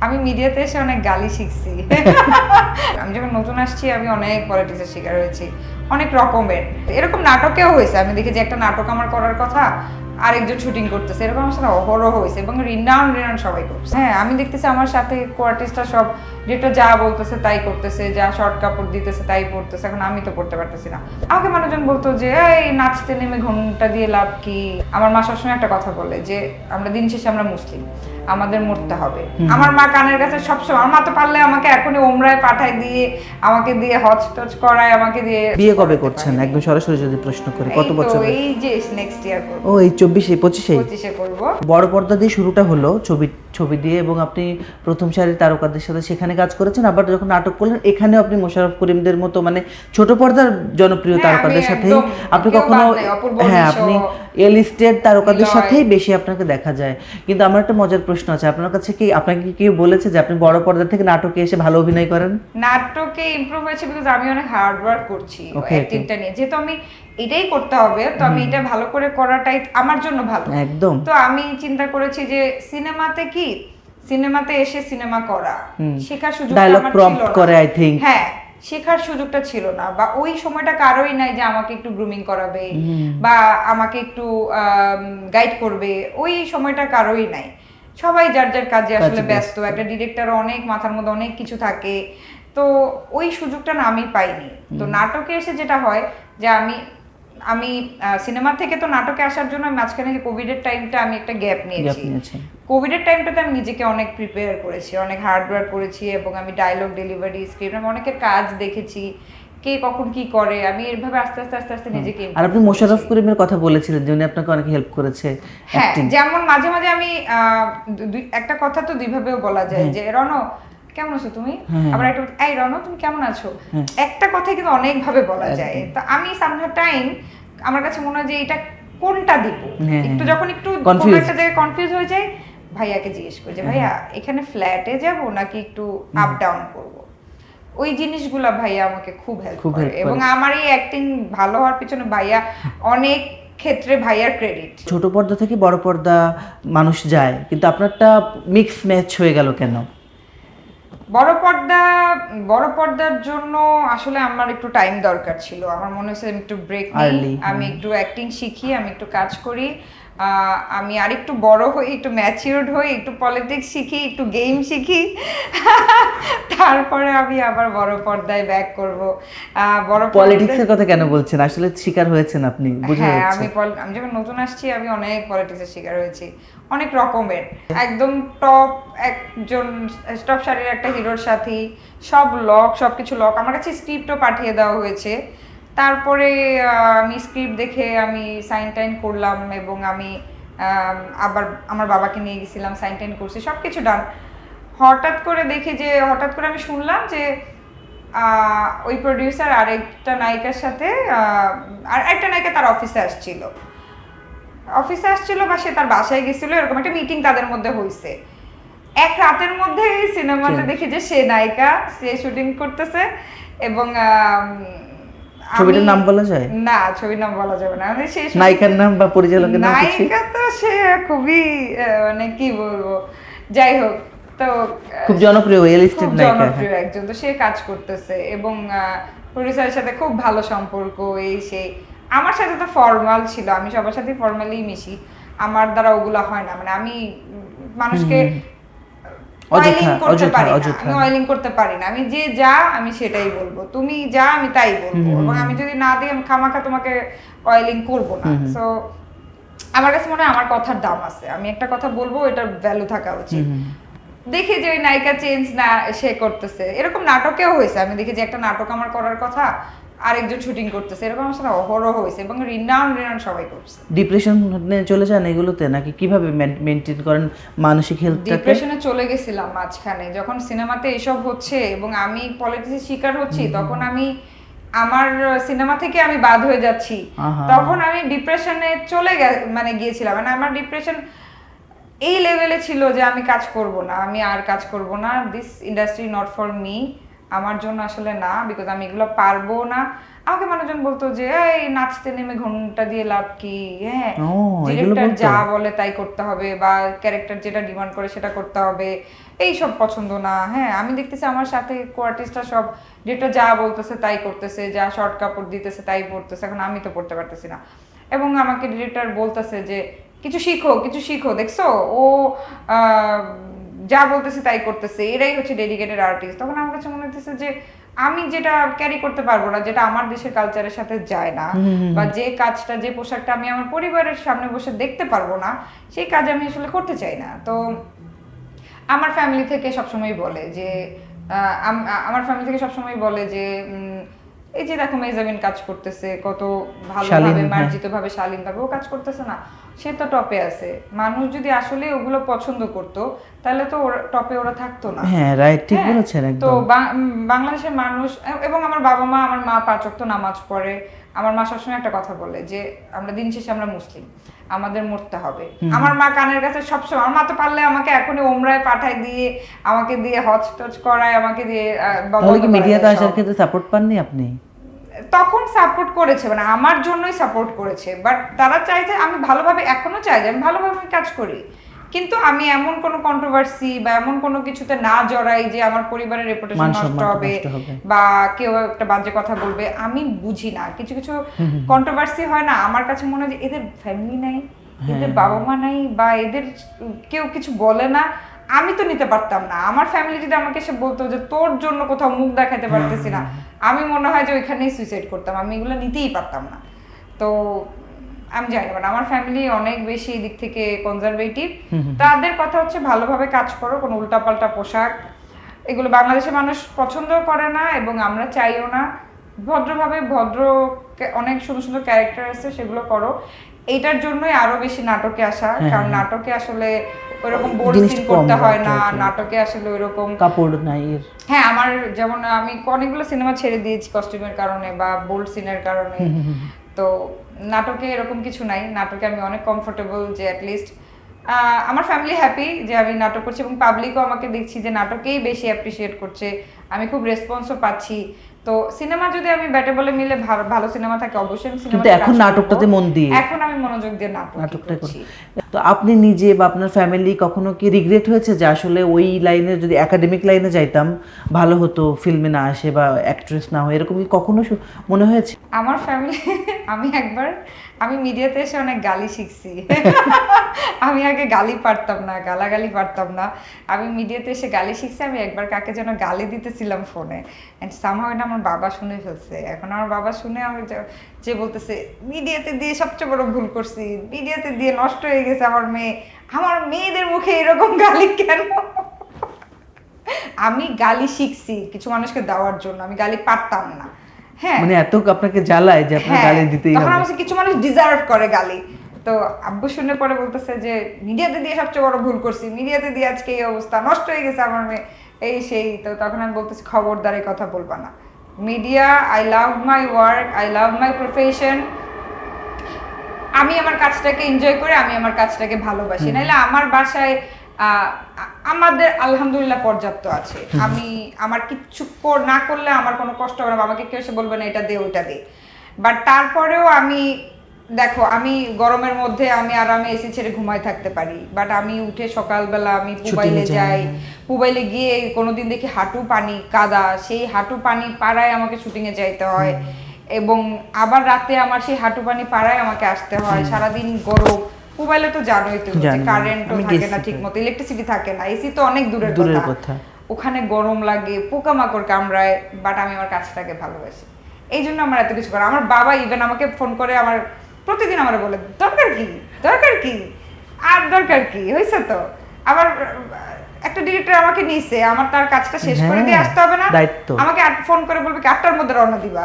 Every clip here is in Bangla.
আমি মিডিয়াতে এসে অনেক গালি শিখছি। আমি যখন নতুন আসছি আমি অনেক পলিটিক্সের শিকার হয়েছি, অনেক রকমের। এরকম নাটকেও হয়েছে, আমি দেখি যে একটা নাটক আমার করার কথা, আরেকজন শুটিং করতেছে, এরকম আমার সাথে অহরহ হয়েছে এবং রিনাউন্ড সবাই করছে। হ্যাঁ, আমি দেখতেছি আমার সাথে কোয়ার্টিস্টরা সব যেটা যা বলতেছে তাই করতেছে, যা শর্ট কাপড় দিতেছে তাই পড়তেছে। এখন আমি তো পড়তে পারতেছি না। আমাকে মানুষজন বলতো যে এই নাচতে নেমে ঘন্টা দিয়ে লাভ কি। আমার মা সবসময় একটা কথা বলে যে আমরা দিন শেষে আমরা মুসলিম, আমাদের মরতে হবে। আমার মা কানের কাছে সবসময়, আমার মা তো পারলে আমাকে এখনই ওমরায় পাঠায় দিয়ে, আমাকে দিয়ে হজ টজ করায়, আমাকে দিয়ে। বিয়ে কবে করছেন একদম সরাসরি যদি প্রশ্ন করি, কত বছর? এই যে নেক্সট ইয়ার করব। ও এই 24-25 করব। বড় পর্দা দিয়ে শুরুটা হলো ছবি দিয়ে, এবং আপনি প্রথম সারির তারকাদের সাথে সেখানে কাজ করেছেন। আবার যখন নাটক করলেন এখানেও আপনি মোশাররফ করিমদের মতো মানে ছোট পর্দার জনপ্রিয় তারকাদের সাথেই আপনি কখনো, হ্যাঁ আপনি এ লিস্টেড তারকাদের সাথেই বেশি আপনাকে দেখা যায়। কিন্তু আমার একটা মজার প্রশ্ন আছে, আপনার কাছে কি, আপনাকে কি কেউ বলেছে যে আপনি বড় পর্দা থেকে নাটকে এসে ভালো অভিনয় করেন? নাটকে ইমপ্রুভ হয়েছে বিকজ আমি অনেক হার্ড ওয়ার্ক করছি অ্যাক্টিংটা নিয়ে। যেহেতু আমি এটাই করতে হবে, তো আমি এটা ভালো করে করাটাই আমার জন্য ভালো একদম। তো আমি চিন্তা করেছি যে সিনেমাতে এসে সিনেমা করা, শেখার সুযোগ ডায়লগ প্রম্পট করে আই থিংক। হ্যাঁ, শেখার সুযোগটা ছিল না, বা ওই সময়টা কারোই নাই যে আমাকে একটু গ্রুমিং করাবে বা আমাকে একটু গাইড করবে, ওই সময়টা কারোই নাই। সবাই যার যার কাজে আসলে ব্যস্ত। একটা ডিরেক্টর অনেক মাথার মধ্যে অনেক কিছু থাকে, তো ওই সুযোগটা না আমি পাইনি। তো নাটকে এসে যেটা হয় যে আমি সিনেমা থেকে তো নাটকে আসার জন্য মাঝখানে যে কোভিডের টাইমটা আমি একটা গ্যাপ নিয়েছি। কোভিডের টাইমটাতে আমি নিজেকে অনেক প্রিপেয়ার করেছি, অনেক হার্ড ওয়ার্ক করেছি, এবং আমি ডায়লগ ডেলিভারি, স্ক্রিপ্ট, আমি অনেকের কাজ দেখেছি, কে কখন কি করে, আমি এভাবে আস্তে আস্তে নিজেকে। আর আপনি মোশাররফ করিমের কথা বলেছিলেন যে উনি আপনাকে অনেক হেল্প করেছে। হ্যাঁ, যেমন মাঝে মাঝে আমি একটা কথা তো দুইভাবেও বলা যায় যে রনো কেমন আছো তুমি, আবার একটা এই রনো তুমি কেমন আছো, একটা কথাই কিন্তু অনেক ভাবে বলা যায়। তো আমি সামহাউ টাইম আমার কাছে মনে হয় যে এটা কোনটা দিব, একটু যখন একটু কোনো একটা জায়গায় কনফিউজ হয়ে যায়, ভাইয়াকে জিজ্ঞেস করি যে ভাইয়া এখানে ফ্ল্যাটে যাব নাকি একটু আপ ডাউন করব। ওই জিনিসগুলা ভাইয়া আমাকে খুব হেল্প করে, এবং আমার এই অ্যাক্টিং ভালো হওয়ার পিছনে ভাইয়া অনেক ক্ষেত্রে ভাইয়ার ক্রেডিট। ছোট পর্দা থেকে বড় পর্দা মানুষ যায়, কিন্তু আপনারটা মিক্স ম্যাচ হয়ে গেল কেন? বড় পর্দার জন্য আসলে আমার একটু টাইম দরকার ছিল। আমার মনে হচ্ছে আমি একটু ব্রেক নিই, আমি একটু অ্যাক্টিং শিখি, আমি একটু কাজ করি, আমি আরেকটু বড় হই, একটু ম্যাচিউরড হই, একটু পলিটিক্স শিখি, একটু গেম শিখি, তারপরে আমি আবার বড় পর্দায় ব্যাক করব। বড় পলিটিক্সের কথা কেন বলছেন? আসলে শিকার হয়েছেন আপনি, বুঝে হ্যাঁ, যাচ্ছে। আমি যখন নতুন আসছি আমি অনেক পলিটিক্সের শিকার হয়েছি, অনেক রকমের। একদম টপ সারির একটা হিরোর সাথে সবকিছু লক। আমার কাছে স্ক্রিপ্টও পাঠিয়ে দেওয়া হয়েছে, তারপরে আমি স্ক্রিপ্ট দেখে আমি সাইন টাইন করলাম, এবং আমি আবার আমার বাবাকে নিয়ে গেছিলাম, সাইন টাইন করছি, সবকিছু ডান। হঠাৎ করে আমি শুনলাম যে ওই প্রডিউসার আরেকটা নায়িকার সাথে, আর একটা নায়িকা তার অফিসে আসছিল বা সে তার বাসায় গেছিল, এরকম একটা মিটিং তাদের মধ্যে হয়েছে। এক রাতের মধ্যে এই সিনেমাতে দেখি যে সে নায়িকা, সে শুটিং করতেছে, এবং ছবিটার নাম বলা যায় না? ছবির নাম বলা যাবে না, সে নায়িকার নাম বা পরিচালকের নাম কিছু? নায়িকা তো সে খুবই মানে কি বলবো, যাই হোক, তো খুব জনপ্রিয় জনপ্রিয় একজন, তো সে কাজ করতেছে, এবং প্রডিউসারের সাথে খুব ভালো সম্পর্ক। এই সেই আমার সাথে তো ফর্মাল ছিল, আমি সবার সাথে ফর্মালি মিশি, আমার দ্বারা ওগুলা হয় না। মানে আমি মানুষকে অয়েলিং করতে পারি না, আমি যে যা আমি সেটাই বলবো, তুমি যা আমি তাই বলবো, এবং আমি যদি না দিই আমি খামাখা তোমাকে অয়েলিং করবো না। সো আমার কাছে মনে হয় আমার কথার দাম আছে, আমি একটা কথা বলবো, এটার ভ্যালু থাকা উচিত। দেখি যে ওই নায়িকা চেঞ্জ না সে করতেছে, এরকম নাটকেও হয়েছে। আমি দেখি যে একটা নাটক আমার করার কথা, আরেকজন শুটিং করতেছে, এরকম আমার সাথে অহরহ হয়েছে, এবং রিনাউন্ড সবাই করছে। ডিপ্রেশনে চলে যান এগুলোতে, নাকি কিভাবে মেনটেন করেন মানসিক হেলথটাকে? ডিপ্রেশনে চলে গেছিলাম মাঝখানে, যখন সিনেমাতে এসব হচ্ছে এবং আমি পলিটিক্সের শিকার হচ্ছি, তখন আমি আমার সিনেমা থেকে আমি বাদ হয়ে যাচ্ছি, তখন আমি ডিপ্রেশনে গিয়েছিলাম। মানে আমার ডিপ্রেশন এই লেভেলে ছিল যে আমি কাজ করব না, আমি আর কাজ করব না, this industry not for me, আমার জন্য আসলে না, বিকজ আমি এগুলো পারবো না। আমাকে মানুষজন বলতো যে এই নাচতে নেমে ঘন্টা দিয়ে লাভ কি, হ্যাঁ ও, এগুলো ডিরেক্টর বলতো? যা বলে তাই করতে হবে, বা ক্যারেক্টার যেটা ডিমান্ড করে সেটা করতে হবে, এই সব পছন্দ না। হ্যাঁ আমি দেখতেছি আমার সাথে কোয়ার্টিস্টরা সব ডিরেক্টর যা বলতেছে তাই করতেছে, যা শর্ট কাপড় দিতেছে তাই পড়তেছে, এখন আমি তো পড়তে পারতেছি না। এবং আমাকে ডিরেক্টর বলতেছে যে কিছু শিখো, কিছু শিখো, দেখছো ও আহ, যা বলতেছে তাই করতেছে, এরাই হচ্ছে ডেডিকেটেড আর্টিস্ট। তখন আমার কাছে মনে হচ্ছে যে আমি যেটা ক্যারি করতে পারবো না, যেটা আমার দেশের কালচারের সাথে যায় না, বা যে কাজটা, যে পোশাকটা আমি আমার পরিবারের সামনে বসে দেখতে পারবো না, সেই কাজ আমি আসলে করতে চাই না। তো আমার ফ্যামিলি থেকে সবসময় বলে যে আমার ফ্যামিলি থেকে সবসময় বলে যে এই যে দেখো মেজামিন কাজ করতেছে কত ভালোভাবে, শালীন, হ্যাঁ। মার্জিত ভাবে, শালীন ভাবে ও কাজ করতেছে না, সে তো টপে আছে। মানুষ যদি আসলে ওগুলো পছন্দ করতো তাহলে তো ওরা টপে, ওরা থাকতো না। হ্যাঁ, রাইট, ঠিক হ্যাঁ, বলেছেন তো একদম। বাংলাদেশের মানুষ এবং আমার বাবা মা, আমার মা 5 ওয়াক্ত নামাজ পড়ে। আমার মা সবসময় একটা কথা বলে যে আমরা দিন শেষে আমরা মুসলিম, আমাদের মরতে হবে। আমার মা কানের কাছে সবসময়, আমার মা তো পারলে আমাকে এখনই ওমরায় পাঠায় দিয়ে, আমাকে দিয়ে হজ টজ করায়, আমাকে দিয়ে তাহলে কি মিডিয়াতে আসার ক্ষেত্রে সাপোর্ট পাননি আপনি? তখন সাপোর্ট করেছে, মানে আমার জন্যই সাপোর্ট করেছে, বাট তারা চাই যে আমি ভালোভাবে, এখনো চাই যে আমি ভালোভাবে কাজ করি, কিন্তু আমি এমন কোনো কন্ট্রোভার্সি বা এমন কোনো কিছুতে না জড়াই যে আমার পরিবারের রেপুটেশন মান নষ্ট সম্মান হবে নষ্ট হবে। বা কেউ একটা বাজে কথা বলবে। আমি বুঝি না, কিছু কিছু কন্ট্রোভার্সি হয় না, আমার কাছে মনে হয় যে এদের ফ্যামিলি নাই, এদের বাবা মা নাই, বা এদের কেউ কিছু বলে না, আমি তো নিতে পারতাম না। আমার ফ্যামিলি যদি আমাকে এসে বলতো যে তোর জন্য কোথাও মুখ দেখাতে পারতেছি না, আমি মনে হয় যে ওইখানেই সুইসাইড করতাম, আমি এগুলো নিতেই পারতাম না। তো আমি জানি না, আমার ফ্যামিলি অনেক বেশি এই দিক থেকে কনজারভেটিভ। তাদের কথা হচ্ছে ভালোভাবে কাজ করো, কোনো উল্টাপাল্টা পোশাক এগুলো বাংলাদেশের মানুষ পছন্দ করে না, এবং আমরা চাইও না। ভদ্রভাবে, অনেক সুন্দর সুন্দর ক্যারেক্টার আছে, সেগুলো করো। এইটার জন্যই আরো বেশি নাটকে আসা, কারণ নাটকে আসলে ওইরকম বোল্ড জিনিসটা সিন কম করতে হয় রাখতে না, হয়। নাটকে আসলে ওইরকম কাপড় নাই এর। হ্যাঁ আমার যেমন আমি অনেকগুলো সিনেমা ছেড়ে দিয়েছি কস্টিউমের কারণে বা বোল্ড সিনের কারণে। তো নাটকে এরকম কিছু নাই, নাটকে আমি অনেক কমফোর্টেবল যে অ্যাটলিস্ট আমার ফ্যামিলি হ্যাপি যে আমি নাটক করছি, এবং পাবলিকও আমাকে দেখছি যে নাটকেই বেশি অ্যাপ্রিসিয়েট করছে, আমি খুব রেসপন্সও পাচ্ছি। তো সিনেমা যদি আমি ব্যাটে বলে মিলে ভালো সিনেমা থাকে অবশ্যই সিনেমা, কিন্তু এখন নাটকটাতে মন দিয়ে, এখন আমি মনোযোগ দিয়ে নাটকটা করছি। তো আপনি নিজে বা আপনার ফ্যামিলি কখনো কি রিগ্রেট হয়েছে যে আসলে ওই লাইনে যদি একাডেমিক লাইনে যাইতাম ভালো হতো, ফিল্মে না আসে বা অ্যাক্ট্রেস না হয়, এরকম কি কখনো মনে হয়েছে? আমার ফ্যামিলি আমি মিডিয়াতে এসে অনেক গালি শিখছি। আমি আগে গালি পারতাম না, গালাগালি পারতাম না। আমি মিডিয়াতে এসে গালি শিখছি। আমি একবার কাকে যেন গালি দিতেছিলাম ফোনে, এন্ড সামহাউ এটা আমার বাবা শুনে ফেলছে। এখন আমার বাবা শুনে আমি যে বলতেছে মিডিয়াতে দিয়ে সবচেয়ে বড় ভুল করছি, মিডিয়াতে দিয়ে নষ্ট হয়ে গেছে আমার মেয়ে, আমার মেয়েদের মুখে এরকম গালি কেন? আমি গালি শিখছি কিছু মানুষকে দেওয়ার জন্য, আমি গালি পারতাম না। হ্যাঁ, মানে এত আপনাকে জ্বালায় যে আপনার গালি দিতেই তখন হবে। আমার কিছু মানুষ ডিজার্ভ করে গালি। তো আব্বু শুনে পরে বলতেছে যে মিডিয়াতে দিয়ে সবচেয়ে বড় ভুল করছি, মিডিয়াতে দিয়ে আজকে এই অবস্থা, নষ্ট হয়ে গেছে আমার মেয়ে, এই সেই। তো তখন আমি বলতেছি খবরদার এই কথা বলবা না। Media, I love my work, I love my profession. আমি আমার কাজটাকে এনজয় করে, আমি আমার কাজটাকে ভালোবাসি। নাহলে আমার বাসায় আমাদের আলহামদুলিল্লাহ পর্যাপ্ত আছে। আমি আমার কিচ্ছু না করলে আমার কোনো কষ্ট হবে না, আমাকে কেউ এসে বলবে না এটা দে ওইটা দে। বাট তারপরেও আমি দেখো, আমি গরমের মধ্যে আমি আরামে এসি ছেড়ে ঘুমায় থাকতে পারি, বাট আমি উঠে সকালবেলা আমি পুবাইলে যাই, পুবাইলে গিয়ে কোনোদিন দেখি হাঁটু পানি কাদা, সেই হাঁটু পানি পাড়ায় আমাকে শুটিংয়ে যাইতে হয়, এবং আবার রাতে আমার সেই হাঁটু পানি পাড়ায় আমাকে আসতে হয়। সারাদিন গরম, মোবাইলে তো জানোই তো কারেন্টও থাকে না ঠিক মতো, ইলেকট্রিসিটি থাকে না, এসি তো অনেক দূরের কথা, ওখানে গরম লাগে, পোকামাকড় কামড়ায়, বাট আমি আমার কাজটাকে ভালোবাসি, এই জন্য আমার এত কিছু করে। আমার বাবা ইভেন আমাকে ফোন করে আমার প্রতিদিন আমার বলে দরকার কি, দরকার কি, আর দরকার কি হয়েছে। তো আবার একটা ডিরেক্টর আমাকে নিছে, আমার তার কাজটা শেষ করে দিয়ে আসতে হবে না, আমাকে ফোন করে বলবে কি 8টার মধ্যে রওনা দিবা,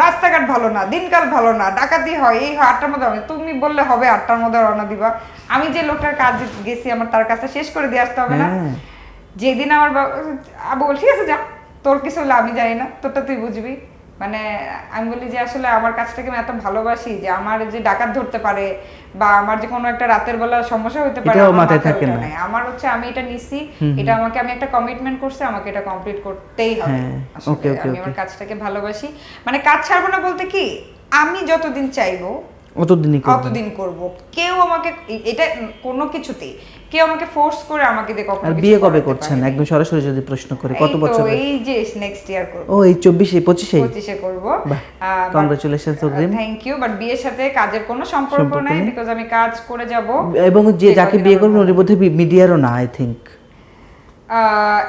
রাস্তাঘাট ভালো না, দিনকাল ভালো না, ডাকাতি হয়, এই হয়, 8টার মধ্যে হবে, তুমি বললে হবে 8টার মধ্যে রওনা দিবা। আমি যে লোকটার কাজ গেছি আমার তার কাজটা শেষ করে দিয়ে আসতে হবে না। যেদিন আমার আবু বল ঠিক আছে যা, তোর কিছু হলে আমি জানি না, তোরটা তুই বুঝবি, মানে আমি বলি যে আসলে আমার কাজটাকে আমি এত ভালোবাসি যে আমার যে ডাকাত ধরতে পারে বা আমার যে কোনো একটা রাতের বেলা সমস্যা হতে পারে এটাও আমার মাথায় মাথায় থাকে ওঠে না। নাই। আমার হচ্ছে আমি এটা নিছি, এটা আমাকে আমি একটা কমিটমেন্ট করছি, আমাকে এটা কমপ্লিট করতেই হবে। হ্যাঁ, আসলে okay, okay, আমি আমার কাজটাকে ভালোবাসি, মানে কাজ ছাড়বো না বলতে কি আমি যতদিন চাইবো অতদিনই করবেন। অতদিন করব। কেউ আমাকে এটা কোনো কিছুতেই কেউ আমাকে ফোর্স করে আমাকে দিয়ে কখনো আর কিছু বিয়ে কবে করাতে করছেন পারেনি। একদম সরাসরি যদি প্রশ্ন করে এই কত তো, বছর? এই যে নেক্সট ইয়ার করব। ও এই 24 25 25-এ করব। বাহ, congratulations অগ্রিম। থ্যাংক ইউ, বাট বিয়ের সাথে কাজের কোনো সম্পর্ক সম্পর্ক নাই, নেই। বিকজ আমি কাজ করে যাব। এবং যে যাকে কদিন বিয়ে আমার করবেন ভালো ওর মধ্যে মিডিয়ারও না আই থিংক।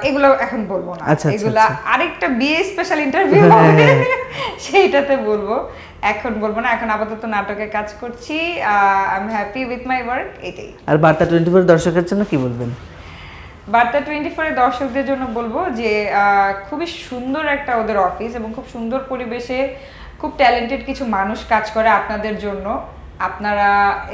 এগুলো এখন বলবো না, আচ্ছা, আচ্ছা, এগুলা আচ্ছা। আরেকটা বিয়ে স্পেশাল ইন্টারভিউ হ্যাঁ, হবে হ্যাঁ। সেইটাতে বলবো, এখন বলবো না। এখন আপাতত নাটকে কাজ করছি, I am happy with my work, এটাই। আর বার্তা 24 দর্শকের জন্য কি বলবেন? বার্তা 24 এর দর্শকদের জন্য বলবো যে খুবই সুন্দর একটা ওদের অফিস এবং খুব সুন্দর পরিবেশে খুব ট্যালেন্টেড কিছু মানুষ কাজ করে আপনাদের জন্য। আপনারা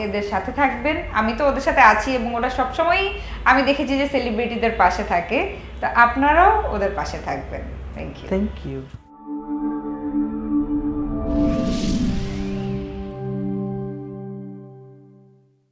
এদের সাথে থাকবেন, আমি তো ওদের সাথে আছি এবং ওরা সবসময়ই আমি দেখেছি যে সেলিব্রিটিদের পাশে থাকে, তা আপনারাও ওদের পাশে থাকবেন। Thank you. Thank you.